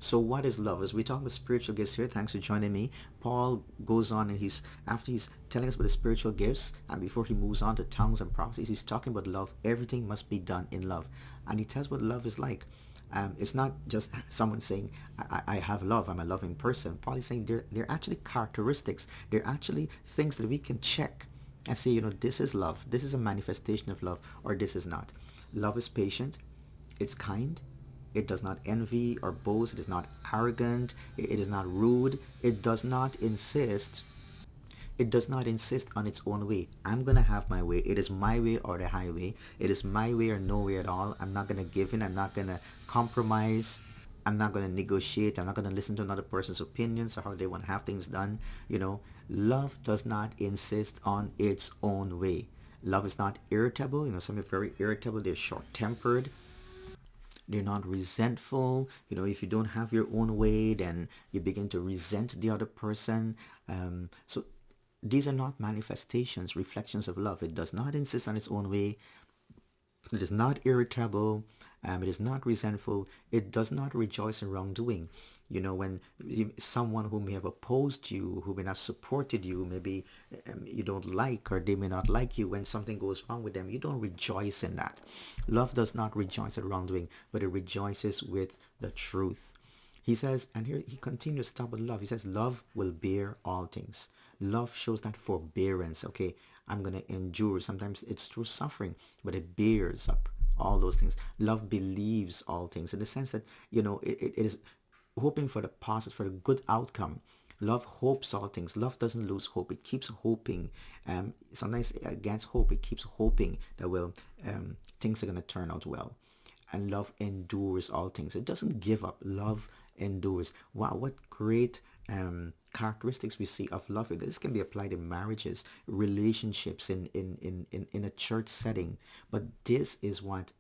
So what is love? As we talk about spiritual gifts here, thanks for joining me. Paul goes on and after he's telling us about the spiritual gifts, and before he moves on to tongues and prophecies, he's talking about love. Everything must be done in love. And he tells what love is like. It's not just someone saying, I have love, I'm a loving person. Paul is saying they're actually characteristics. They're actually things that we can check and say, this is love. This is a manifestation of love, or this is not. Love is patient. It's kind. It does not envy or boast. It is not arrogant. It is not rude. It does not insist on its own way. I'm going to have my way. It is my way or the highway. It is my way or no way at all. I'm not going to give in. I'm not going to compromise. I'm not going to negotiate. I'm not going to listen to another person's opinions or how they want to have things done. Love does not insist on its own way. Love is not irritable. Some are very irritable. They're short-tempered. They're not resentful. If you don't have your own way, then you begin to resent the other person. So these are not manifestations, reflections of love. It does not insist on its own way. It is not irritable. It is not resentful. It does not rejoice in wrongdoing. When someone who may have opposed you, who may not supported you, maybe you don't like, or they may not like you, when something goes wrong with them, you don't rejoice in that. Love does not rejoice at wrongdoing, but it rejoices with the truth. He says, and here he continues to talk about love. He says, love will bear all things. Love shows that forbearance. Okay, I'm going to endure. Sometimes it's through suffering, but it bears up all those things. Love believes all things, in the sense that, it is hoping for the positive, for the good outcome. Love hopes all things. Love doesn't lose hope. It keeps hoping. Sometimes against hope, it keeps hoping that, things are going to turn out well. And love endures all things. It doesn't give up. Love endures. Wow, what great characteristics we see of love. This can be applied in marriages, relationships, in a church setting. But this is what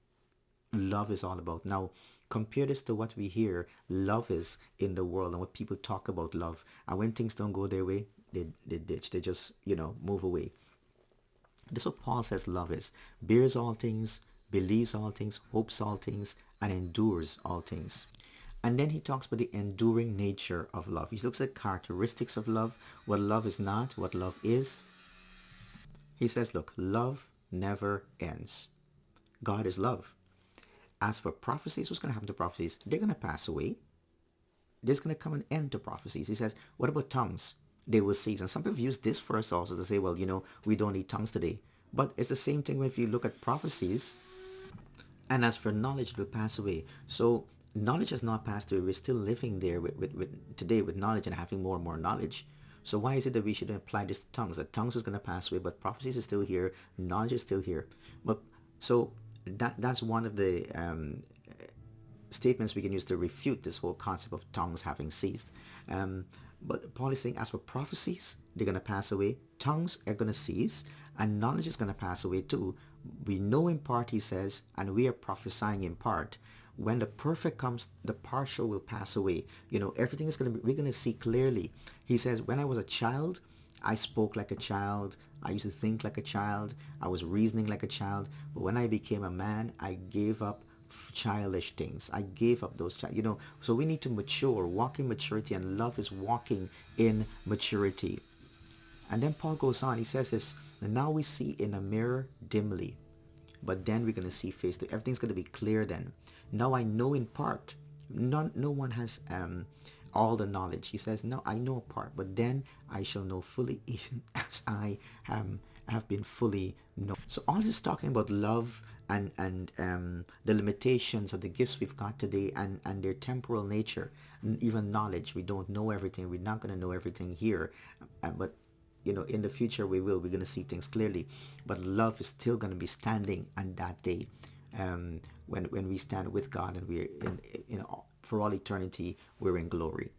love is all about. Now, compare this to what we hear love is in the world and what people talk about love. And when things don't go their way, they ditch. They just, move away. This is what Paul says love is. Bears all things, believes all things, hopes all things, and endures all things. And then he talks about the enduring nature of love. He looks at characteristics of love, what love is not, what love is. He says, look, love never ends. God is love. As for prophecies, what's going to happen to prophecies? They're going to pass away. There's going to come an end to prophecies. He says, what about tongues? They will cease. And some people use this verse also to say, we don't need tongues today. But it's the same thing if you look at prophecies. And as for knowledge, it will pass away. So knowledge has not passed away. We're still living there with today with knowledge and having more and more knowledge. So why is it that we should apply this to tongues? That tongues is going to pass away, but prophecies is still here. Knowledge is still here. But so that's one of the statements we can use to refute this whole concept of tongues having ceased. But Paul is saying, as for prophecies, they're going to pass away. Tongues are going to cease, and knowledge is going to pass away too. We know in part, he says, and we are prophesying in part. When the perfect comes, the partial will pass away. Everything is going to be, we're going to see clearly. He says, when I was a child, I spoke like a child. I used to think like a child. I was reasoning like a child. But when I became a man, I gave up childish things. I gave up those so we need to mature, walk in maturity, and love is walking in maturity. And then Paul goes on, he says this, and now we see in a mirror dimly, but then we're going to see face to face. Everything's going to be clear then. Now I know in part. No one has all the knowledge. He says, no, I know part, but then I shall know fully, even as I have been fully known. So all this is talking about love and the limitations of the gifts we've got today and their temporal nature, and even knowledge. We don't know everything. We're not going to know everything here, but in the future we're going to see things clearly. But love is still going to be standing on that day, when we stand with God and we're in for all eternity, we're in glory.